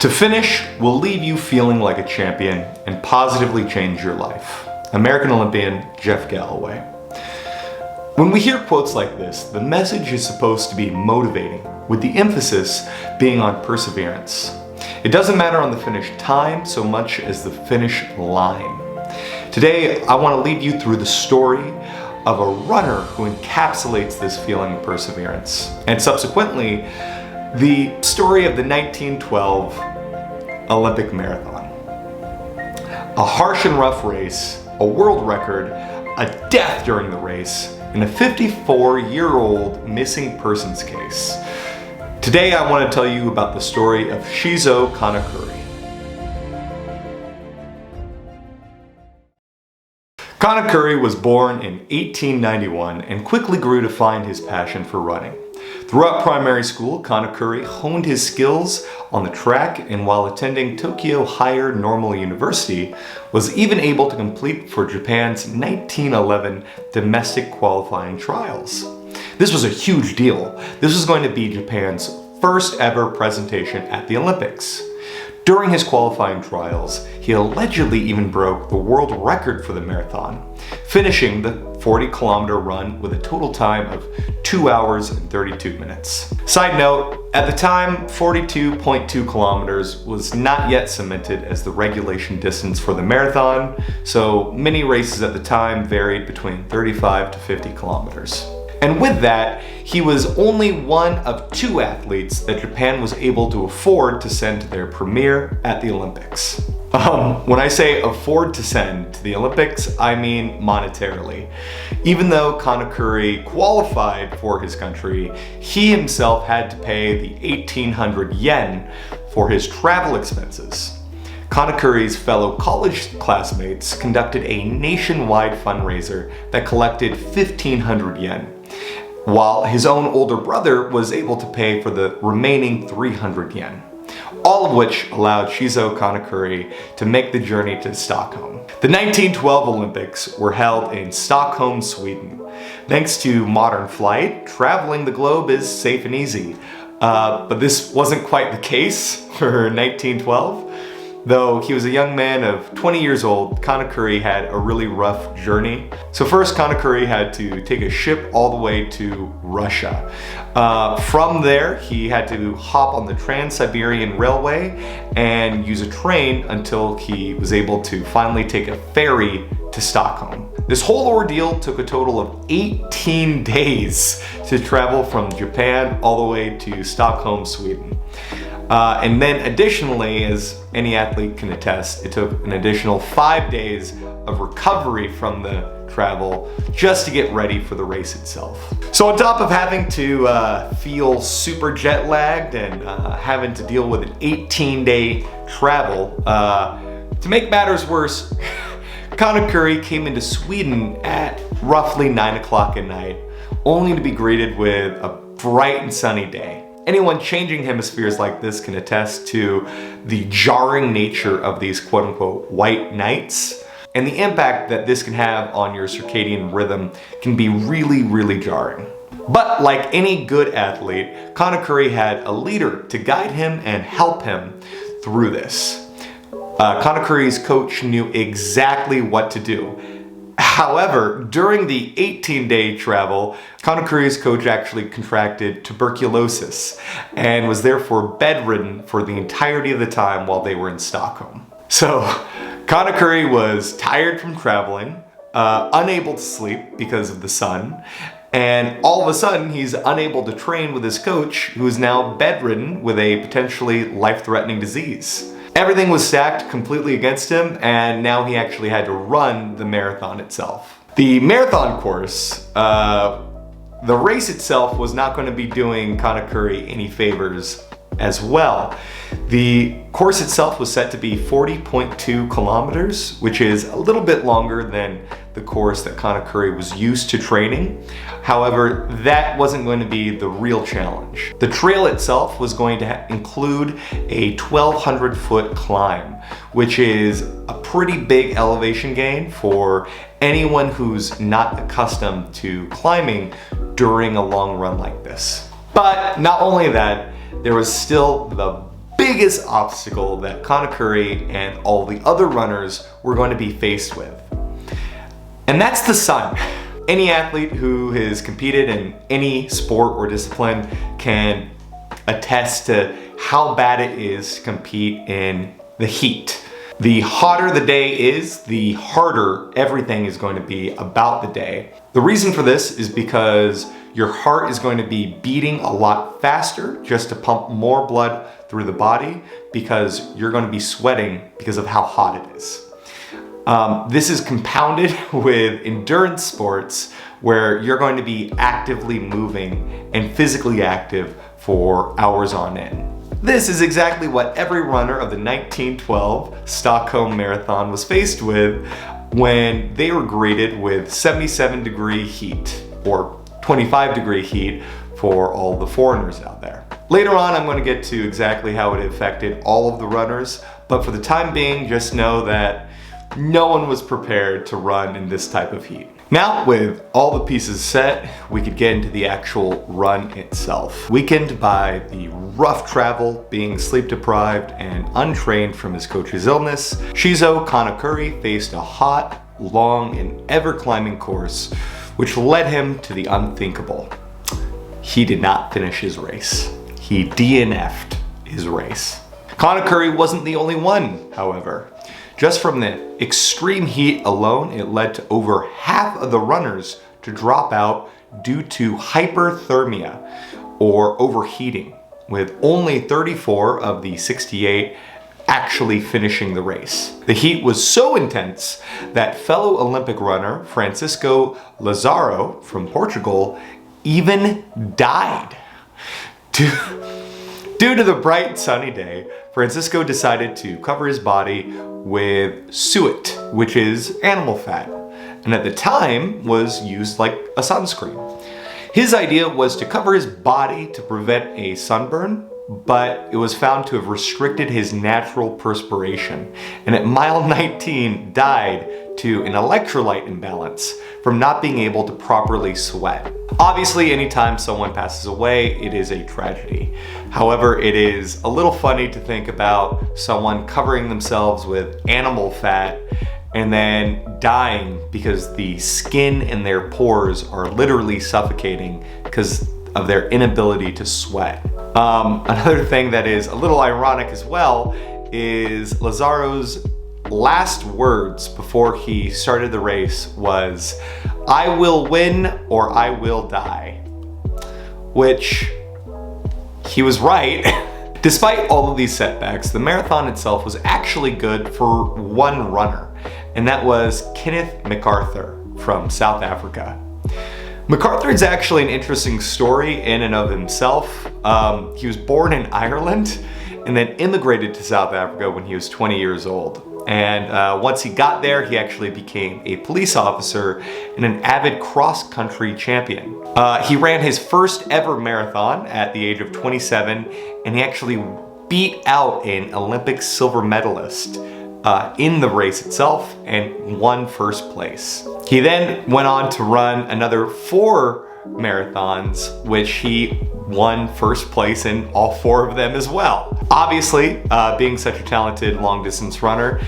To finish will leave you feeling like a champion and positively change your life. American Olympian Jeff Galloway. When we hear quotes like this, the message is supposed to be motivating, with the emphasis being on perseverance. It doesn't matter on the finish time so much as the finish line. Today, I want to lead you through the story of a runner who encapsulates this feeling of perseverance, and subsequently, the story of the 1912 Olympic Marathon. A harsh and rough race, a world record, a death during the race, and a 54-year-old missing persons case. Today I want to tell you about the story of Shizo Kanakuri. Kanakuri was born in 1891 and quickly grew to find his passion for running. Throughout primary school, Kanakuri honed his skills on the track, and while attending Tokyo Higher Normal University, was even able to complete for Japan's 1911 domestic qualifying trials. This was a huge deal. This was going to be Japan's first ever presentation at the Olympics. During his qualifying trials, he allegedly even broke the world record for the marathon, finishing the 40-kilometer run with a total time of 2 hours and 32 minutes. Side note, at the time, 42.2 kilometers was not yet cemented as the regulation distance for the marathon, so many races at the time varied between 35 to 50 kilometers. And with that, he was only one of 2 athletes that Japan was able to afford to send to their premiere at the Olympics. When I say afford to send to the Olympics, I mean monetarily. Even though Kanakuri qualified for his country, he himself had to pay the 1,800 yen for his travel expenses. Kanakuri's fellow college classmates conducted a nationwide fundraiser that collected 1,500 yen, while his own older brother was able to pay for the remaining 300 yen. All of which allowed Shizo Kanakuri to make the journey to Stockholm. The 1912 Olympics were held in Stockholm, Sweden. Thanks to modern flight, traveling the globe is safe and easy. But this wasn't quite the case for 1912. Though he was a young man of 20 years old, Kanakuri had a really rough journey. So first, Kanakuri had to take a ship all the way to Russia. From there, he had to hop on the Trans-Siberian Railway and use a train until he was able to finally take a ferry to Stockholm. This whole ordeal took a total of 18 days to travel from Japan all the way to Stockholm, Sweden. And then additionally, as any athlete can attest, it took an additional 5 days of recovery from the travel just to get ready for the race itself. So on top of having to feel super jet lagged and having to deal with an 18-day travel, to make matters worse, Kanakuri came into Sweden at roughly 9 o'clock at night, only to be greeted with a bright and sunny day. Anyone changing hemispheres like this can attest to the jarring nature of these quote-unquote white nights, and the impact that this can have on your circadian rhythm can be really, really jarring. But like any good athlete, Kanakuri had a leader to guide him and help him through this. Kanakuri's coach knew exactly what to do. However, during the 18-day travel, Kanakuri's coach actually contracted tuberculosis and was therefore bedridden for the entirety of the time while they were in Stockholm. So, Kanakuri was tired from traveling, unable to sleep because of the sun, and all of a sudden he's unable to train with his coach, who is now bedridden with a potentially life-threatening disease. Everything was stacked completely against him, and now he actually had to run the marathon itself. The marathon course, the race itself was not going to be doing Kanakuri any favors as well. The course itself was set to be 40.2 kilometers, which is a little bit longer than the course that Kanakuri was used to training. However, that wasn't going to be the real challenge. The trail itself was going to include a 1,200-foot climb, which is a pretty big elevation gain for anyone who's not accustomed to climbing during a long run like this. But not only that, there was still the biggest obstacle that Kanakuri and all the other runners were going to be faced with. And that's the sun. Any athlete who has competed in any sport or discipline can attest to how bad it is to compete in the heat. The hotter the day is, the harder everything is going to be about the day. The reason for this is because your heart is going to be beating a lot faster just to pump more blood through the body because you're going to be sweating because of how hot it is. This is compounded with endurance sports where you're going to be actively moving and physically active for hours on end. This is exactly what every runner of the 1912 Stockholm Marathon was faced with when they were greeted with 77-degree heat, or 25-degree heat for all the foreigners out there. Later on, I'm going to get to exactly how it affected all of the runners, but for the time being, just know that no one was prepared to run in this type of heat. Now, with all the pieces set, we could get into the actual run itself. Weakened by the rough travel, being sleep deprived and untrained from his coach's illness, Shizo Kanakuri faced a hot, long, and ever-climbing course, which led him to the unthinkable. He did not finish his race. He DNF'd his race. Kanakuri wasn't the only one, however. Just from the extreme heat alone, it led to over half of the runners to drop out due to hyperthermia or overheating, with only 34 of the 68 actually finishing the race. The heat was so intense that fellow Olympic runner Francisco Lazaro from Portugal even died. Due to the bright sunny day, Francisco decided to cover his body with suet, which is animal fat, and at the time was used like a sunscreen. His idea was to cover his body to prevent a sunburn, but it was found to have restricted his natural perspiration, and at mile 19 died to an electrolyte imbalance from not being able to properly sweat. Obviously, anytime someone passes away, it is a tragedy. However, it is a little funny to think about someone covering themselves with animal fat and then dying because the skin and their pores are literally suffocating because of their inability to sweat. Another thing that is a little ironic as well is Lazaro's last words before he started the race was, "I will win or I will die," which he was right. Despite all of these setbacks, the marathon itself was actually good for one runner, and that was Kenneth MacArthur from South Africa. MacArthur is actually an interesting story in and of himself. He was born in Ireland and then immigrated to South Africa when he was 20 years old. And once he got there, he actually became a police officer and an avid cross-country champion. He ran his first ever marathon at the age of 27, and he actually beat out an Olympic silver medalist in the race itself and won first place. He then went on to run another 4 marathons, which he won first place in all 4 of them as well. Obviously, being such a talented long distance runner,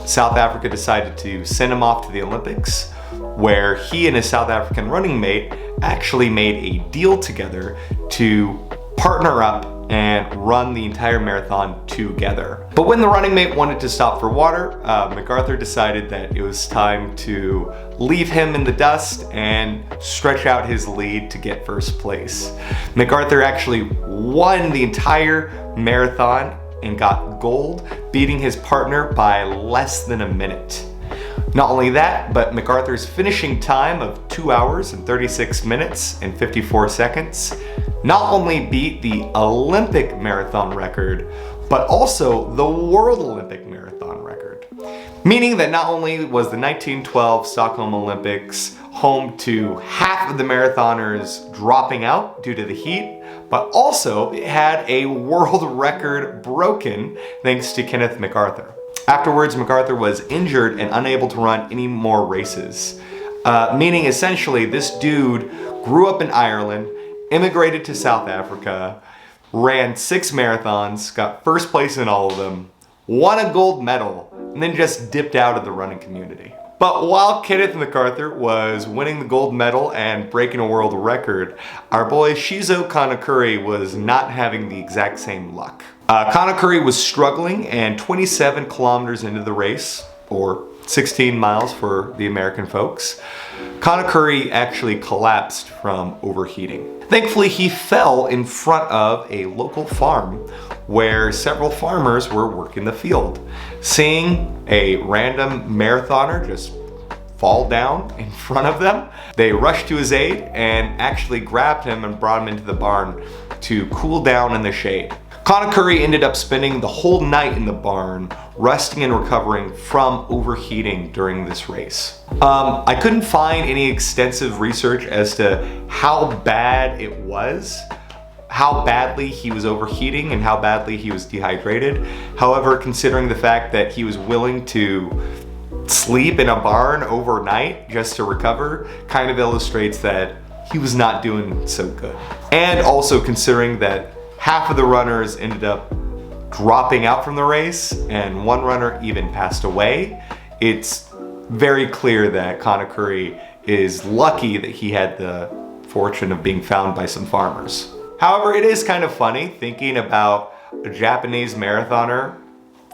South Africa decided to send him off to the Olympics, where he and his South African running mate actually made a deal together to partner up and run the entire marathon together. But when the running mate wanted to stop for water, MacArthur decided that it was time to leave him in the dust and stretch out his lead to get first place. MacArthur actually won the entire marathon and got gold, beating his partner by less than a minute. Not only that, but MacArthur's finishing time of 2 hours and 36 minutes and 54 seconds not only beat the Olympic marathon record, but also the World Olympic marathon record. Meaning that not only was the 1912 Stockholm Olympics home to half of the marathoners dropping out due to the heat, but also it had a world record broken thanks to Kenneth MacArthur. Afterwards, MacArthur was injured and unable to run any more races. Meaning essentially this dude grew up in Ireland, immigrated to South Africa, ran 6 marathons, got first place in all of them, won a gold medal, and then just dipped out of the running community. But while Kenneth MacArthur was winning the gold medal and breaking a world record, our boy Shizo Kanakuri was not having the exact same luck. Kanakuri was struggling, and 27 kilometers into the race, or 16 miles for the American folks, Kanakuri actually collapsed from overheating. Thankfully, he fell in front of a local farm where several farmers were working the field. Seeing a random marathoner just fall down in front of them, they rushed to his aid and actually grabbed him and brought him into the barn to cool down in the shade. Kanakuri ended up spending the whole night in the barn, resting and recovering from overheating during this race. I couldn't find any extensive research as to how bad it was, how badly he was overheating and how badly he was dehydrated. However, considering the fact that he was willing to sleep in a barn overnight just to recover, kind of illustrates that he was not doing so good. And also considering that half of the runners ended up dropping out from the race and one runner even passed away, it's very clear that Kanakuri is lucky that he had the fortune of being found by some farmers. However, it is kind of funny thinking about a Japanese marathoner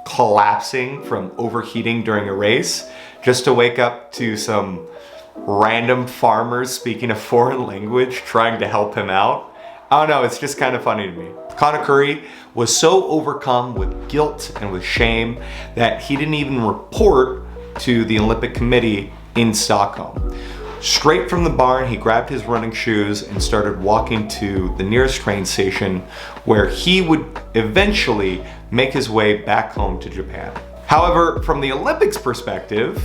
collapsing from overheating during a race just to wake up to some random farmers speaking a foreign language trying to help him out. I don't know, it's just kind of funny to me. Kanakuri was so overcome with guilt and with shame that he didn't even report to the Olympic Committee in Stockholm. Straight from the barn, he grabbed his running shoes and started walking to the nearest train station where he would eventually make his way back home to Japan. However, from the Olympics perspective,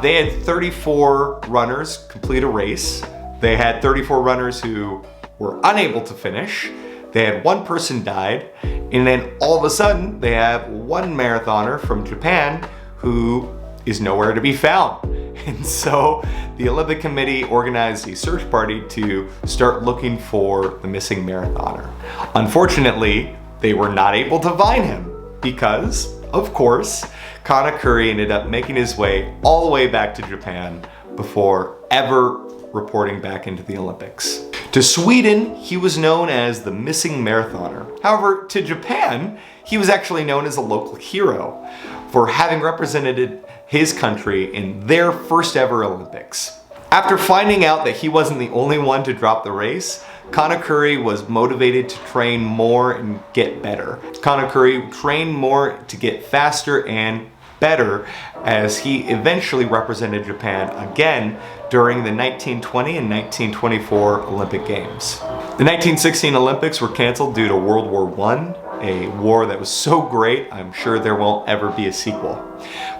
they had 34 runners complete a race. They had 34 runners who were unable to finish. They had one person died, and then all of a sudden they have one marathoner from Japan who is nowhere to be found. And so the Olympic Committee organized a search party to start looking for the missing marathoner. Unfortunately, they were not able to find him because, of course, Kanakuri ended up making his way all the way back to Japan before ever reporting back into the Olympics. To Sweden, he was known as the missing marathoner. However, to Japan, he was actually known as a local hero for having represented his country in their first ever Olympics. After finding out that he wasn't the only one to drop the race, Kanakuri was motivated to train more and get better. Kanakuri trained more to get faster and better as he eventually represented Japan again during the 1920 and 1924 Olympic Games. The 1916 Olympics were canceled due to World War I, a war that was so great, I'm sure there won't ever be a sequel.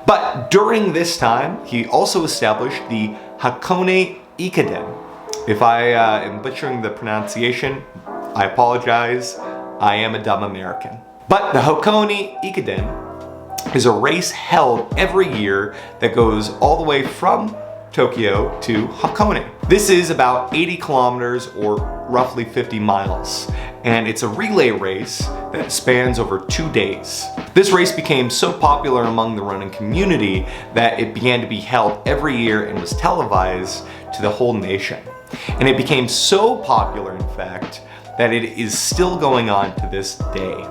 But during this time, he also established the Hakone Ikeden. If I am butchering the pronunciation, I apologize. I am a dumb American. But the Hakone Ikeden is a race held every year that goes all the way from Tokyo to Hakone. This is about 80 kilometers or roughly 50 miles, and it's a relay race that spans over 2 days. This race became so popular among the running community that it began to be held every year and was televised to the whole nation. And it became so popular, in fact, that it is still going on to this day.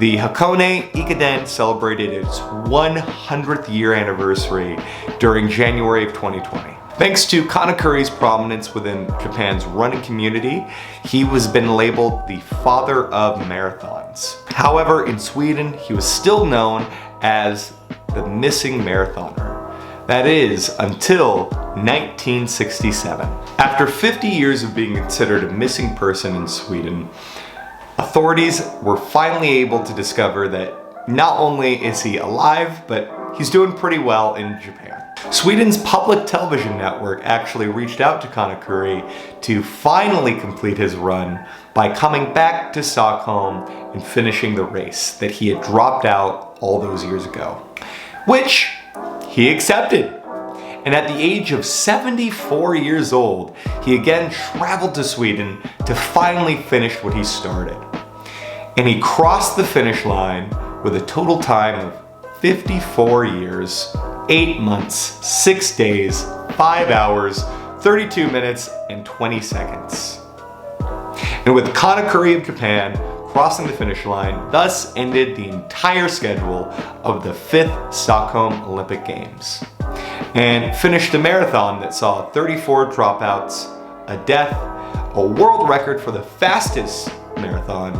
The Hakone Ikeden celebrated its 100th year anniversary during January of 2020. Thanks to Kanakuri's prominence within Japan's running community, he was been labeled the father of marathons. However, in Sweden, he was still known as the missing marathoner. That is, until 1967. After 50 years of being considered a missing person in Sweden, authorities were finally able to discover that not only is he alive, but he's doing pretty well in Japan. Sweden's public television network actually reached out to Kanakuri to finally complete his run by coming back to Stockholm and finishing the race that he had dropped out all those years ago, which he accepted. And at the age of 74 years old, he again traveled to Sweden to finally finish what he started. And he crossed the finish line with a total time of 54 years, 8 months, 6 days, 5 hours, 32 minutes, and 20 seconds. And with Kanakuri of Japan crossing the finish line, thus ended the entire schedule of the 5th Stockholm Olympic Games, and finished a marathon that saw 34 dropouts, a death, a world record for the fastest marathon,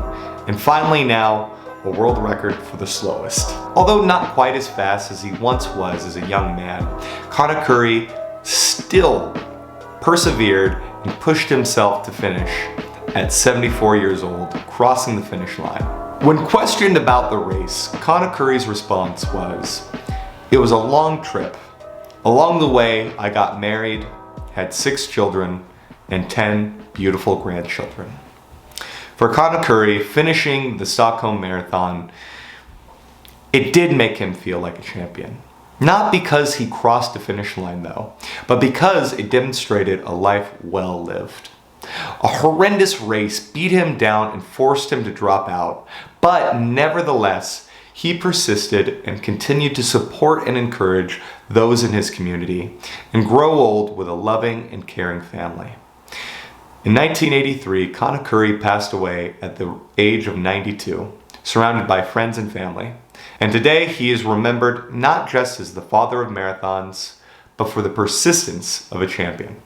and finally now, a world record for the slowest. Although not quite as fast as he once was as a young man, Kanakuri still persevered and pushed himself to finish at 74 years old, crossing the finish line. When questioned about the race, Kanakuri's response was, "It was a long trip. Along the way, I got married, had 6 children, and 10 beautiful grandchildren." For Kanakuri, finishing the Stockholm Marathon, it did make him feel like a champion. Not because he crossed the finish line though, but because it demonstrated a life well lived. A horrendous race beat him down and forced him to drop out, but nevertheless, he persisted and continued to support and encourage those in his community and grow old with a loving and caring family. In 1983, Kanakuri passed away at the age of 92, surrounded by friends and family. And today he is remembered not just as the father of marathons, but for the persistence of a champion.